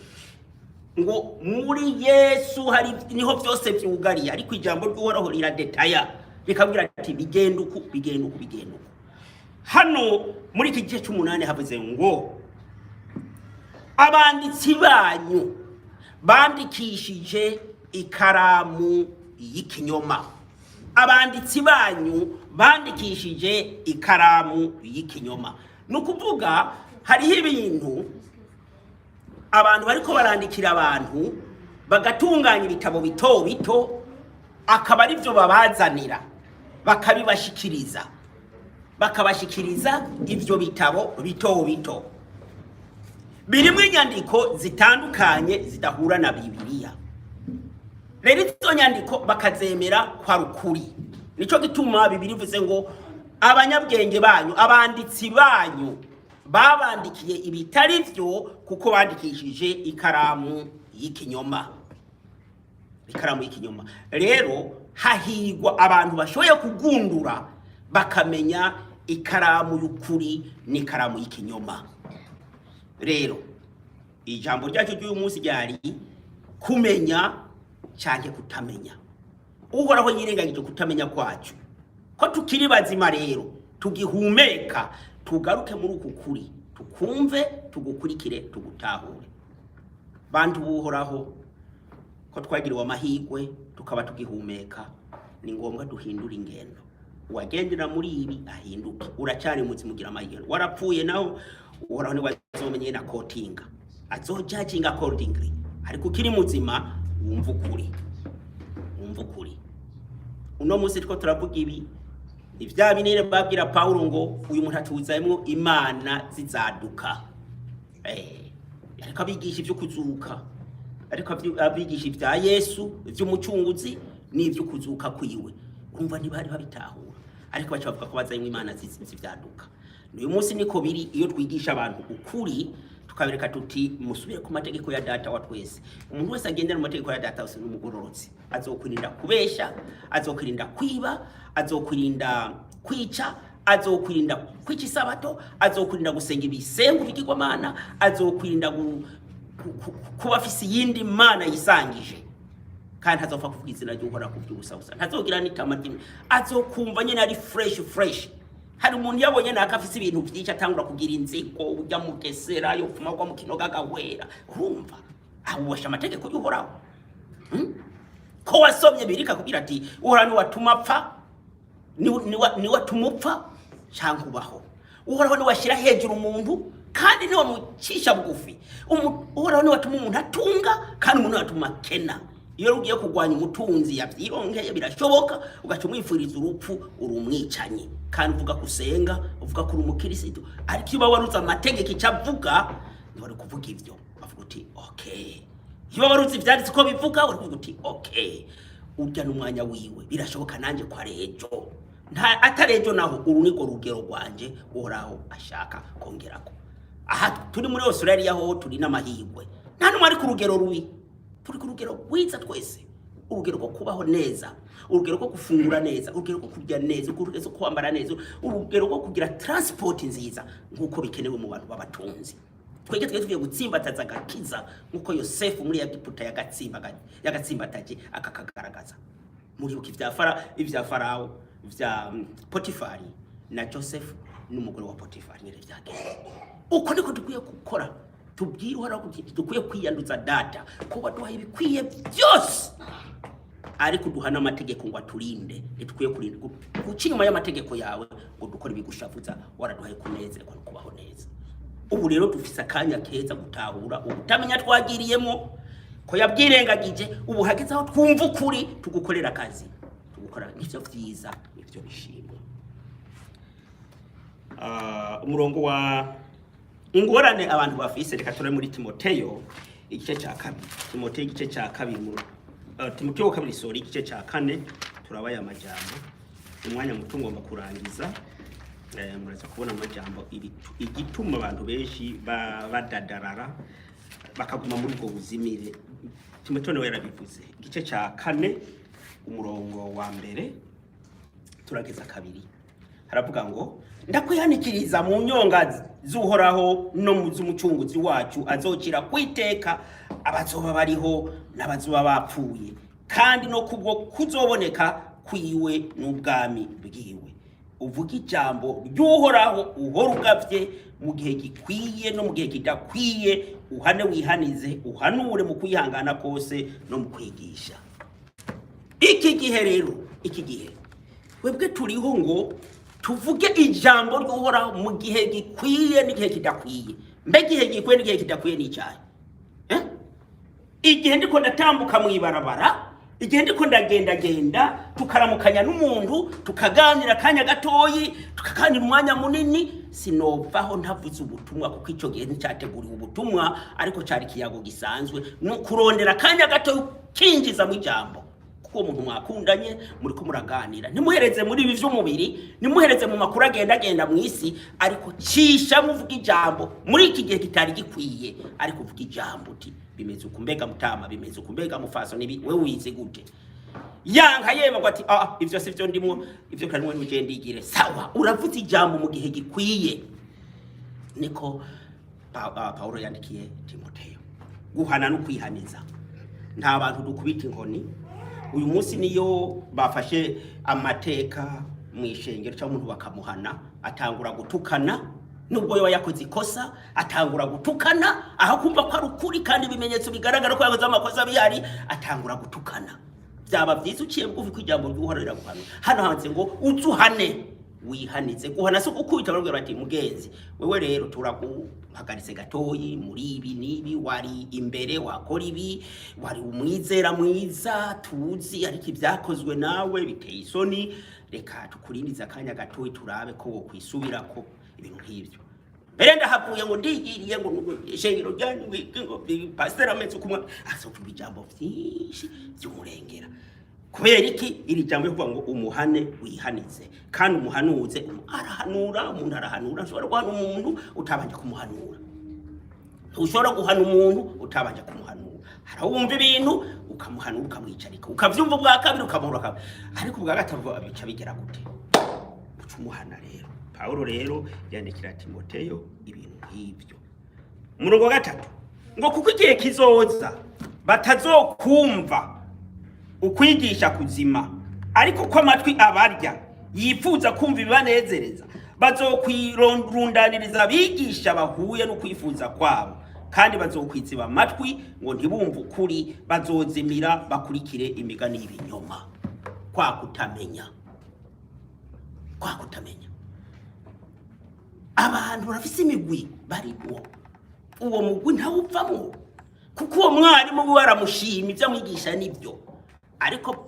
ngo muri Yesu hari niho byose byugariye ariko ijambo ry'uhoraho riradetaya rikabwira ati bigenda uku hano muri iki gice cy'umunani havuze ngo abanditsi banyu bandikishije ikaramu y'ikinyoma abanditsi banyu bandikishije ikaramu y'ikinyoma nukuvuga hariho ibintu abantu bariko barandikira abantu bagatunganya ibitabo bito bito akaba ari byo babazanira bakabibashikiriza bakabashikiriza ivyo bitabo bito bito birimwe inyandiko zitandukanye zidahura na Bibiliya. Rero izo nyandiko bakazemera kwa rukuri. Nico gituma Bibiliya ivuze ngo abanyabwenge banyu abanditsi banyu babandikiye ibitari byo kuko bandikishije ikaramu y'ikinyoma. Ikaramu y'ikinyoma. Rero hahigwa abantu bashoboye kugundura bakamenya ikaramu y'ukuri n'ikaramu y'ikinyoma. Rero ijambo ryacu ry'uyu munsi ryari kumenya cyangwa kutamenya. Uhoraho yirengagije kutamenya kwacu. Ko tukiri bazima rero tugihumeka tugaruke muri uku kuri tukumve tugukurikire tugutahure. Bantu buhoraho ko twagiriwe amahigwe tukaba tugihumeka ni ngombwa duhindura ingendo. Uwagendera muri ibi ahinduke. Uracyari muzima ugira amahigwe. Warapfuye naho uhoraho ni wazomenye na kotinga azojudging accordingly. Ariko ukiri muzima wumva ukuri. Uno munsi two turavuga ibi ivya binere babwira Paulo ngo uyu muntu atuzayemo imana zizaduka. Ariko abigisha ivyo kuzuka, ariko abigisha ivya Yesu vy'umucunguzi n'ivyo kuzuka kwiwe urumva ntibari babitahura, ariko bacha bavuga ko bazayemo imana zivyaduka. Uyu munsi niko biri iyo twigisha abantu ukuri tukabereka tuti musubire ku mategeko ya data wa twese. Umuntu wese agendera mu mategeko ya data wese n'umugororotsi azokwirinda kubesha, azokwirinda kwiba, azokwirinda kwica, azokwirinda kwica isabato, azokwirinda gusenga ibisengo bigirwamana, azokwirinda kuba afise yindi mana yisangije, kandi azopfa kuvuga izina ry'Uhoraho kuby'ubusabusa, ntazogira n'itama ry'imwe, azokumva nyene ari fresh. Hari umuntu yabonye nakafise ibintu byinshi atangura kugira inziko ujya mu kesera yo kumagwa mu kinoga gawera. Urumva abubasha amategeko y'Uhoraho. Ko wasomye birika kugira ati Uhoraho watuma apfa ni watuma upfa cyangwa ubaho. Uhoraho ni washira hejuru umuntu kandi ni wamucisha bugufi. Uhoraho ni watuma umuntu atunga kandi umuntu watuma kena. Iyo ugiye kugwanya umutunzi yavyirongeye birashoboka ugacumwifuriza urupfu uri umwicanye, kandi uvuga kusenga uvuga kuri umukirisitu, ariko iyo bawaruza amategeko icavuga ni wari kuvuga ivyo bavuga uti okay. Iyo bawaruza ivyanditse ko bivuga wari kuvuga uti okay, urya n'umwanya wiwe birashoboka nanje kwa rejo nta atarejo naho uru niko rugero rwanje Uhoraho ashaka kongerako. Aha turi muri Australia ho turi n'amahigwe nta numwe ari ku rugero rubi, turi ku rugero rwiza twese. Urugero rwo kubaho neza, urugero rwo gufungura neza, urugero rwo kurya neza, urugero rwo kwambara neza, urugero rwo kugira transport nziza nkuko bikenewe mu bantu babatunzi. Twege tugiye gutsimbataza gakiza nkuko Yosefu muri Egiputa yagatsimbataje akakagaragaza. Muri uko ivya Farao vya Potifari na Joseph n'umugore wa Potifari nyere byageze. Uko niko dukwiye gukora. Tubwire Uhoraho kuti dukwiye kwiyanduza data ko baduhaye bikwiye byose, ariko duhana amategeko ngo aturinde. Dukwiye kurinda guca inyuma y'amategeko yawe ngo dukore ibigushavuza. Waraduhaye kunezerwa no kubaho neza. Ubu rero dufise akanya keza gutahura ubutamenya twagiriyemo ko yabwirengagije. Ubu hageze aho twumva ukuri tugukorera akazi, tugukora n'ivyo vyiza n'ivyo bishimwe. Umurongo wa ingorane abantu bafise reka tore muri Timoteyo igice cya 2. Timoteyo igice cya 2 Timoteyo wa 2 sorry igice cya 4 turabaye amajambo umwanya muto ngomba kurangiza. Muraza kubona amajambo igituma abantu benshi badadarara bakaguma muri ubwo buzimire. Timoteyo nawe yarabivuze igice cya 4 umurongo wa mbere turageza 2. Haravuga ngo ndakwihanikiriza mu nyonga z'Uhoraho no mu z'umucunguzi wacu azokira kwiteka abazoba bariho n'abazoba bapfuye, kandi no kubwo kuzoboneka kwiwe n'ubwami bwiwe. Uvuga ijambo ry'Uhoraho uhora ugavye mu gihe gikwiye no mu gihe kidakwiye, uhane wihanize, uhanure mu kwihangana kose no mu kwigisha. Iki gihe rero webwe turiho ngo tuvuge ijambo ry'Uhoraho mu gihe gikwiye n'igihe kidakwiye. Mbe gihe gikwiye n'igihe kidakwiye ni cyane. igihe ndiko ndatambuka mwibarabara, igihe ndiko ndagenda tukaramukanya n'umuntu tukaganira kanya gatoyi tukaganira umwanya munini, sinovaho ntavuze ubutumwa kuko ico gihe ncyateguriwe ubutumwa, ariko cari kiyago gisanzwe no kurondera kanya gatoyi kinjiza mu ijambo, kuko umuntu mwakundanye muriko muraganira, ntimuhereze muri ibi vy'umubiri, nimuhereze mu makuru agenda mwisi, ariko cisha muvuga ijambo muri iki gihe kitari gikwiye, ariko uvuga ijambo uti bimeze ukumbega mutama, bimeze ukumbega mufaso, nibi wewe wize gute, yanka yeba ati ivyo si vyo ndimo, ivyo kandi mwe ugende igire sawa, uravuze ijambo mu gihe gikwiye. Niko Paulo yandikiye Timoteyo, guhana no kwihaniza. Nta bantu dukubita inkoni. Uyu munsi niyo bafashe amateka mu ishengero cyangwa umuntu bakamuhana, atangura gutukana, nubwo yo yakoze ikosa atangura gutukana, aho kumva ko ari ukuri kandi ibimenyetso bigaragara ko yakoze amakosa bihari, atangura gutukana. Byaba byiza uciye bugufi kwijambo ry'uhorera guhana. Hano hanze ngo uzuhane, wihanize. Guhana so gukubita barubwira bati mugenzi, wewe rero turaguhagaritse gatoyi muri ibi nibi, wari imbere wakora ibi, wari umwizera mwiza tuzi, ariko ibyakozwe nawe biteye isoni, reka tukurindiza akanya gatoyi turabe ko wo kwisubirako ibintu nk'ibyo. Mbere ndahavuye ngo ndigiriye ngo ishengero ryanyu ngo pastor ametse kumwe asokuba ijambo vyinshi by'umurengera. Kubera iki iri jambo yo kuvuga ngo umuhane wihanize, kandi umuhanuze arahanura, umuntu arahanura, ushobora guhana umuntu utabanje kumuhanura, ushobora guhana umuntu utabanje kumuhanura. Harawumva ibintu ukamuhanura ukamwicarika, ukavyumva bwa kabiri ukamuhura, ariko bwa gatatu bica bigera gute ucumuhana. Rero Paulo rero yandikira Timoteyo ibintu nk'ibyo. Umurongo wa 3 ngo kuko igihe kizoza batazokumva ukwigisha kuzima, ariko ko amatwi abarya yifuza kumva ibibanezereza, bazokwirundaniriza abigisha bahuye no kwifuza kwabo, kandi bazokwiziba amatwi ngo ntibumve ukuri, bazozimira bakurikire imigani y'ibinyoma. Kwa kutamenya abantu barafise imigwi barimo, uwo mugwi ntawuvamo, kuko uwo mwarimu waramushima ibyo amwigisha nibyo. Ariko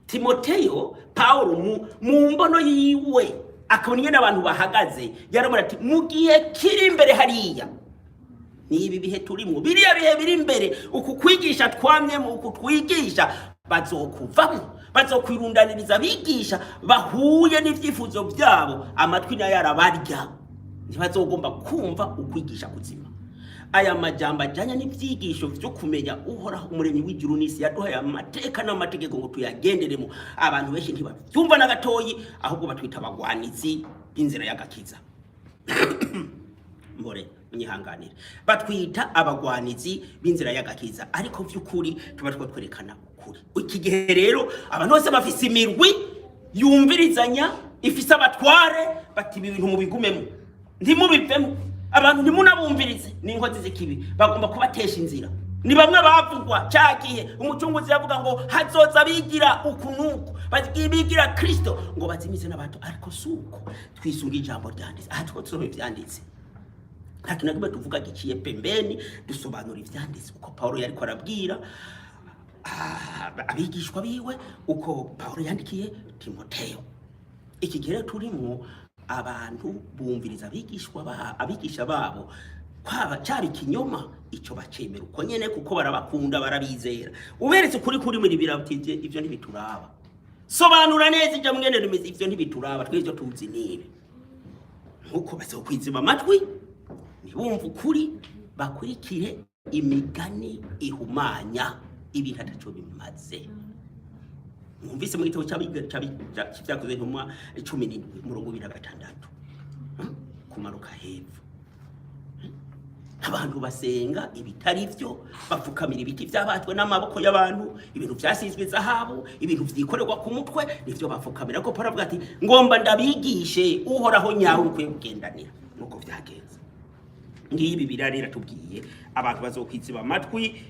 Timoteyo, Paulo mu mbono yiwe akabona ingene abantu bahagaze, yaramura ati mu gihe kiri imbere hariya, nibi bihe turimo, biriya bihe biri imbere, uku kwigisha twamyemo, uku twigisha bazokuvamo, bazokwirundaniriza abigisha bahuye n'ivyifuzo byabo, amatwi nayo arabarya, ntibazogomba kumva ukwigisha kuzima. Aya majambo ajanye n'ivyigisho vyo kumenya uhoraho umuremyi w'ijuru n'isi, yaduhaye amateka n'amategeko ngo tuyagenderemo. Abantu benshi ntibavyumva na gatoyi, ahubwo batwita abagwanizi b'inzira y'agakiza. Mbore unyihanganire, batwita abagwanizi b'inzira y'agakiza, ariko vy'ukuri tuba twerekana ukuri. Iki gihe rero abantu bose bafise imirwi yumvirizanya, ifise abatware, bati ibintu mu bigumemo ntimubivemo, abantu ntimunabumvirize, n'inkozi z'ikibi bagomba kubatesha inzira. Ni bamwe bavugwa cyagihe umucunguzi yavuga ngo hazoza bigira ukunuko, bigira Kristo ngo bazimize n'abantu, ariko suko twisunga ijambo ryanditse. Aha twotsobe vyanditse, kandi nagomba tuvuga giciye pembeni, dusobanura ivyanditse uko Paulo yariko arabwira abigishwa biwe, uko Paulo yandikiye Timoteyo. Iki gihe turimo abantu bumviriza abigisha babo kwaba cyari kinyoma, ico bacemera uko nyene kuko barabakunda barabizera. Uberetse kuri muri birabutije ivyo ntibituraba, sobanura neza ijya mwene rumeze ivyo ntibituraba, twese tuzi nibi. Nkuko bazokwizima amatwi ntibumva ukuri, bakurikire imigani ihumanya ibintu ataco bimaze. Mwumvise mu gitabo cy'ibyakozwe ntumwa 17:26 kumaruka hepfo. Abantu basenga ibitari byo, bapfukamira ibiti byabatwe n'amaboko y'abantu, ibintu byasizwe zahabu, ibintu vyikorerwa ku mutwe, nivyo bapfukamira. Ko Paulo avuga ati ngomba ndabigishe uhoraho nyawe ukwiye kugendanira. Nuko vyagenze. Ngibi birarira tubwiye abantu bazokwiziba amatwi,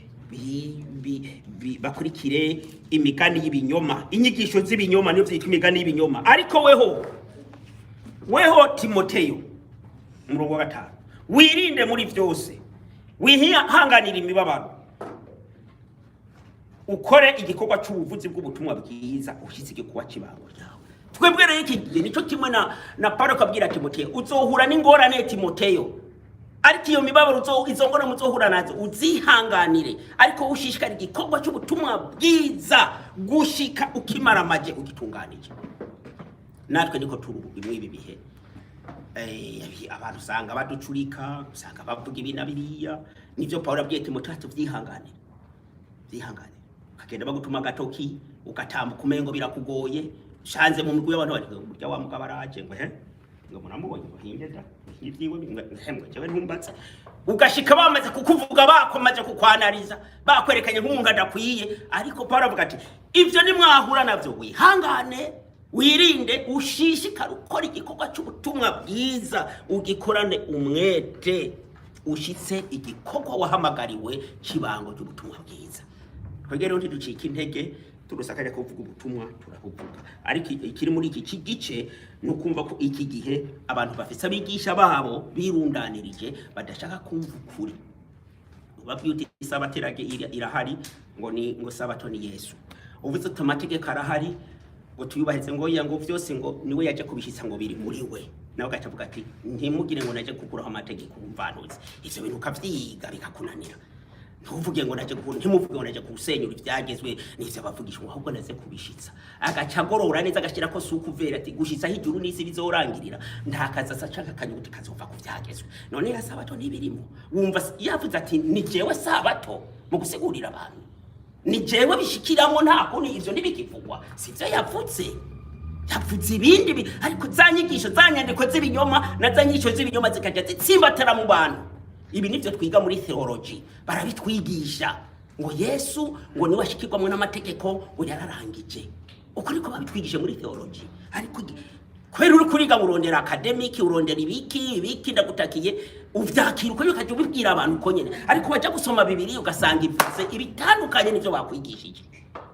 bakurikire imigani y'ibinyoma, inyigisho z'ibinyoma niyo vyitwa imigani y'ibinyoma. Ariko weho Timoteyo, umurongo wa 5, wirinde muri vyose, wihanganira imibabaro, ukore igikorwa cy'ubuvuzi bw'ubutumwa bwiza ushyitse igikorwa kibango ryawe. Twebwe rero iki gihe nico kimwe na Paulo kabwira Timoteyo, uzohura n'ingorane Timoteyo, ariko iyo mibabaro izo ngorane muzohura nazo uzihanganire, ariko ushishikara igikorwa cy'ubutumwa bwiza gushika ukimara amaje ugitunganije. Natwe niko turi imwe ibi bihe. Abantu usanga baducurika, usanga bavuga ibina biriya, nivyo Paulo abwiye Timoteyo tuvyihanganire. Vyihangane. Kagenda bagutuma gatoki ugatamba kumengo birakugoye, shanze mu migwi y'abantu bari burya wa mugabo araje ngo muramubonye bahinge da ibyiwe ngahemwe cyawe ntumbatse, ugashika bamaze kukuvuga bakomaje kukwanariza bakwerekanye nk'umuntu adakwiye, ariko Paulo avuga ati ivyo ni mwahura navyo wihangane, wirinde, ushishikara ukora igikorwa cy'ubutumwa bwiza, ugikorane umwete, ushitse igikorwa wahamagariwe kibango cy'ubutumwa bwiza. Twegere undi ducika intege turusakanya kuvuga ubutumwa turabuvuga, ariko ikiri muri iki gice nukumva ko iki gihe abantu bafise abigisha babo birundanirije badashaka kumva ukuri. Babyuti isabaterage irahari ngo sabato ni Yesu, uvuze automatique karahari ngo tuyubaheze ngo yango vyose ngo niwe yaje kubishitsa ngo biri muri we, nawe gacavuga ati ntimugire ngo naje gukuraho amategeko umvanuzi, ivyo bintu ukavyiga bikakunanira. Ntuvuge ngo naje gukura, ntimuvuge ngo naje kusenyura ivyagezwe n'ivyo bavugishwa, ahubwo naze kubishitsa. Agacagorora neza agashira ko sukuvera ati gushitsa hijuru n'isi bizorangirira, ntakaza sacaka kanyuti kazova ku vyagezwe. None ya sabato nibirimo, wumva yavuze ati ni jewe sabato mu gusigurira abantu, ni jewe bishikiramo, nta kuni ivyo nibikivugwa, sivyo yavuze. Yavuze ibindi ariko zanyigisho zanyandiko z'ibinyoma na zanyigisho z'ibinyoma zikaja zitsimbatara mu bantu. Ibi nivyo twiga muri theology, barabitwigisha ngo Yesu ngo niwe ashikirwamwe n'amategeko ngo yararangije. Uko niko babitwigisha muri theology, ariko kwera uri kuriga urondera academic, urondera ibiki ndagutakiye uvyakira uko yukaje ubibwira abantu uko nyene, ariko waje gusoma Bibiliya ugasanga ivuze ibitandukanye n'ivyo bakwigishije,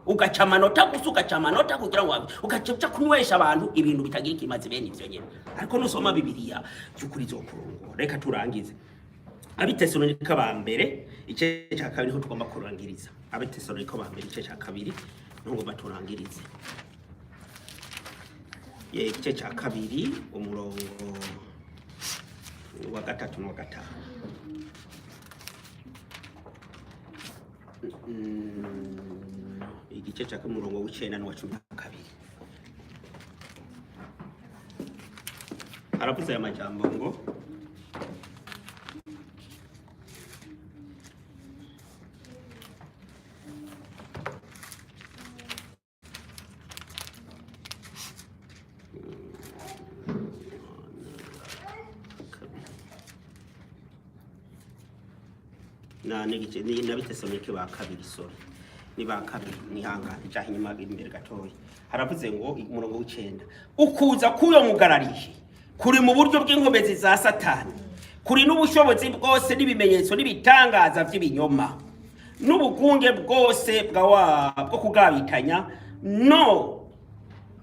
ugaca amanota gusa, ugaca amanota kugira ngo ugaca kunywesha abantu ibintu bitagira ikimazi bene ivyo nyene. Ariko nusoma Bibiliya cyukuri zokurungo. Reka turangize Abitesalonika ba mbere ice cya kabiri ho tugomba kurangiriza. Abitesalonika ba mbere ice cya kabiri ngo baturangirize. Igice cya kabiri umurongo wa gatatu no gatanu. Igice cya umurongo w'icenda no wa 12. Aravuze aya majambo ngo n'igice n'Abitesalonika ba kabiri, sorry, ni ba kabiri, nihangane cyaha inyuma imbere gatoya. Haravuze ngo umurongo w'icenda, ukuza kuyo mugararije kuri mu buryo bw'inkomezi za Satani, kuri n'ubushobozi bwose n'ibimenyetso n'ibitangaza by'ibinyoma n'ubukunge bwose bwo kugabitanya no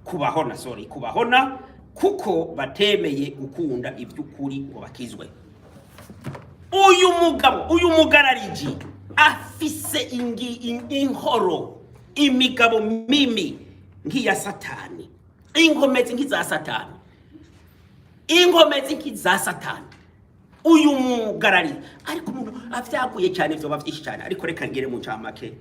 kubahona kuko batemeye gukunda iby'ukuri ngo bakizwe. Uyu mugarariji afise inkoro, imigabo mimi nk'iya Satani, inkomezi nk'iza Satani, uyu mugarariji. Ariko umuntu avyaguye cyane, vyo bavyishi cyane, ariko reka ngere mu camake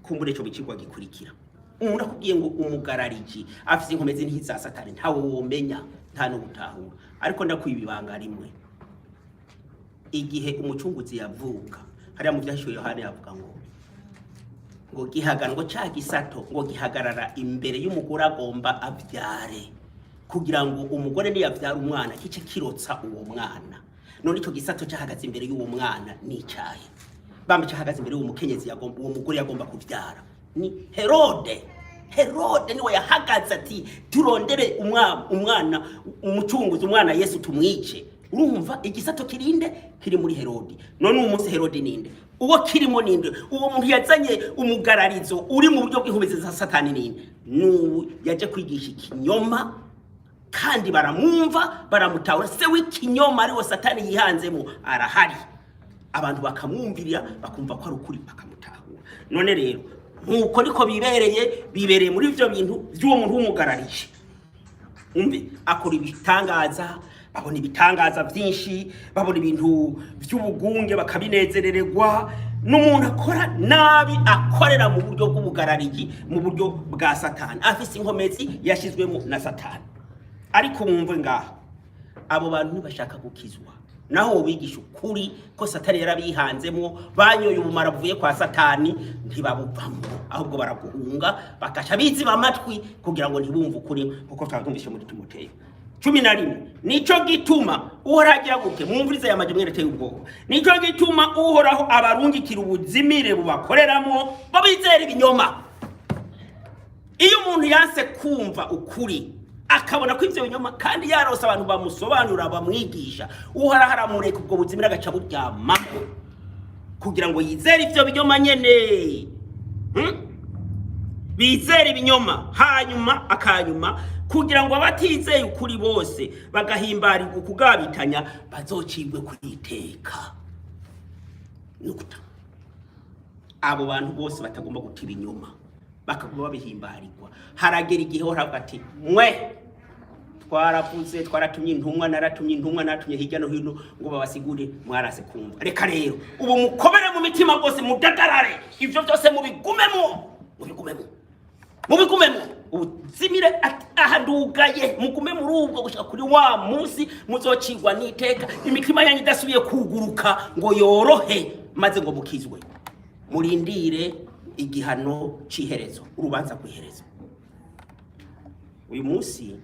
kumbure cyo bikigwa gikurikira. Umuntu akubwiye ngo umugarariji afise inkomezi nk'iza Satani, ntawe womenya, nta no gutahura. Ariko ndakwibibanga rimwe, igihe umucunguzi yavuka hariya mu byashuye Yohana yavuga ngo gihagarara, ngo cya gisato ngo gihagarara imbere y'umugore agomba abyare, kugira ngo umugore niyavyara umwana kice kirotsa uwo mwana. None ico gisato cyahagaze imbere y'uwo mwana ni cyahe? Bambe cyahagaze imbere y'uwo mukenyezi uwo mugore yagomba kuvyara ni Herode niwe yahagaze ati turondere umwana umucunguzi, umwana Yesu tumwice. Urumva igisato kirinde kiri muri Herode. None umunsi Herode ninde? Uwo kirimo ninde? Uwo muntu yazanye umugararizo uri mu buryo bw'inkomezi za Satani ninde? Yaje kwigisha ikinyoma, kandi baramwumva baramutahura. Se w'ikinyoma ariwo Satani yihanzemo arahari, abantu bakamwumvirira bakumva ko ari ukuri bakamutahura. none rero nkuko niko bibereye muri ivyo bintu by'uwo muntu w'umugararije umve akora ibitangaza babona ibitangaza byinshi babona ibintu by'ubugunge bakabinezerererwa n'umuntu akora nabi akorera mu buryo bw'ubugarariji mu buryo bwa Satani afise inkomezi yashizwemo na Satani ariko mwumve ngaha abo bantu ntibashaka gukizwa naho bigisha ukuri ko Satani yarabihanzemo banyoye ubumara buvuye kwa Satani ntibabuvamo ahubwo baraguhunga bakaca biziba amatwi kugira ngo ntibumve ukuri kuko twatumvishe muri Timoteyo 11 nico gituma uhoragira gute mwumvirize ya majamwe reteye ubwoko nico gituma uhoraho abarungikira ubuzimire bubakoreramo babizera ibinyoma iyo umuntu yanse kumva ukuri akabona ko ivyo binyoma kandi yarose abantu bamusobanura bamwigisha uhoraho aramureka ubwo buzimire agaca buryama kugira ngo yizere ivyo binyoma nyene bizera ibinyoma hanyuma akanyuma kugira ngo abatizeye ukuri bose bagahimbarirwa kugabitanya bazocibwe kwiteka nukuta abo bantu bose batagomba gutira inyuma bakagomba babihimbarirwa haragera igihe horavuga ati mwe twaravuze twaratumye intumwa natumye hirya no hino ngo babasigure mwarase kumva reka rero ubu mukobere mu mitima bose mudadarare ivyo byose mubigumemo ubuzimire ahandugaye mugume muri ubwo gushaka kuri wa munsi muzocigwa n'iteka imitima yanyu idasubiye kuguruka ngo yorohe maze ngo mukizwe murindire igihano ciherezo urubanza kwiherezo uyu munsi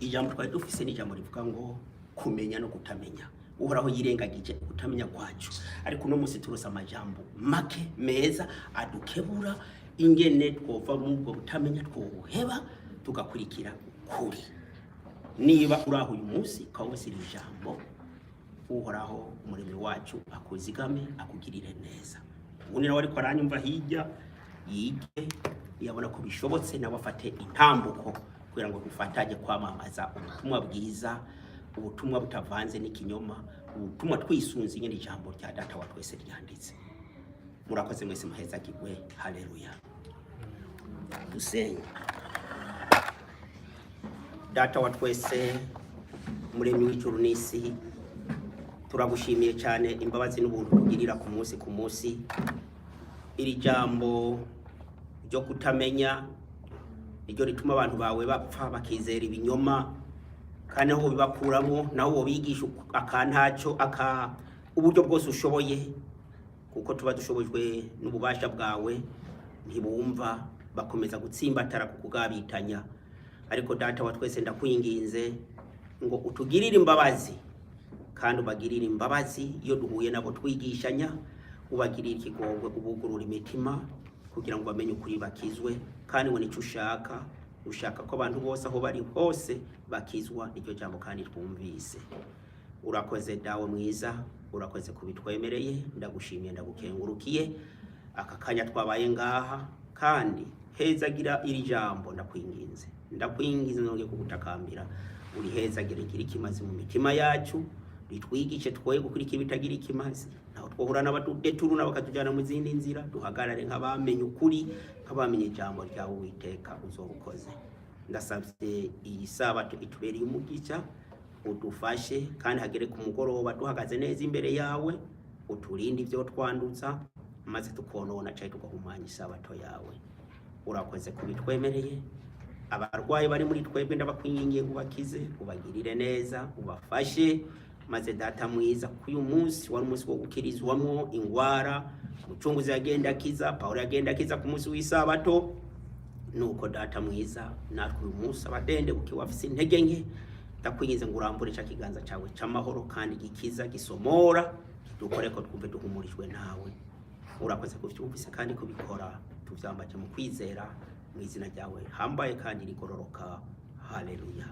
ijambo twari dufise n'ijambo rivuga ngo kumenya no kutamenya uhoraho yirengagije kutamenya kwacu ariko no munsi turose amajambo make meza adukebura ingene twova mu bwo butamenya twoheba tugakurikira kuri niba uraho uyu munsi kawusira ijambo uhoraho umuremyi wacu akuzigame akugirire neza ubundi nawe ariko aranyumva hirya yige yabona ko bishobotse nawe afate intambuko kugira ngo dufatanye kwamamaza ubutumwa bwiza ubutumwa butavanze n'ikinyoma ubutumwa twisunze ingene ijambo rya data wa twese ryanditse murakoze mwese muheza kigwe haleluya dusenge data wa twese muremyi w'ijuru n'isi turagushimiye cyane imbabazi n'ubuntu tugirira ku munsi iri jambo ryo kutamenya iryo rituma abantu bawe bapfa bakizera ibinyoma kandi aho bibakuramo naho bigisha akantaco uburyo bwose ushoboye kuko tuba dushobojwe n'ububasha bwawe ntibumva bakomeza gutsimbatara kukugabitanya ariko data wa twese ndakwinginze ngo utugirire imbabazi kandi ubagirire imbabazi iyo duhuye nabo twigishanya ubagirire ikigongwe ubugurura imitima kugira ngo bamenye ukuri bakizwe kandi ngo nico ushaka ko abantu bose aho bari hose bakizwa iryo jambo kandi twumvise urakoze dawe mwiza urakoze kubitwemereye ndagushimiye ndagukengurukiye aka kanya twabaye ngaha kandi hezagira iri jambo ndakwinginze nongeye kugutakambira uri hezagira gira ikimazi mu mitima yacu bitwigishe twoye gukurikira bitagira ikimazi naho twohura n'abadeturu n'abakatujana mu zindi nzira duhagarare nk'abamenye ukuri nk'abamenye ijambo ryawe Uwiteka uzobukoze ndasabye iyi sabato itubereye umugisha udufashe kandi hagere ku mugoroba duhagaze neza imbere yawe uturinde ivyo twanduza maze tukonona cyaje tugahumanya isabato yawe urakoze kubitwemereye abarwayi bari muri twebwe ndabakwingingiye ubakize ubagirire neza ubafashe maze data mwiza kuyu munsi wari umunsi wo gukirizwamwo ingwara umucunguzi yagenda akiza Paulo yagenda akiza ku munsi w'isabato nuko data mwiza natwe uyu munsi abadende ukiwafise intege nke ndakwingize ngo urambure ca kiganza cawe c'amahoro kandi gikiza gisomora dukoreko twumve duhumurijwe nawe urakoze kuvyumvise kandi kubikora tuvyambaje mu kwizera mu izina ryawe hambaye kandi rigororoka haleluya.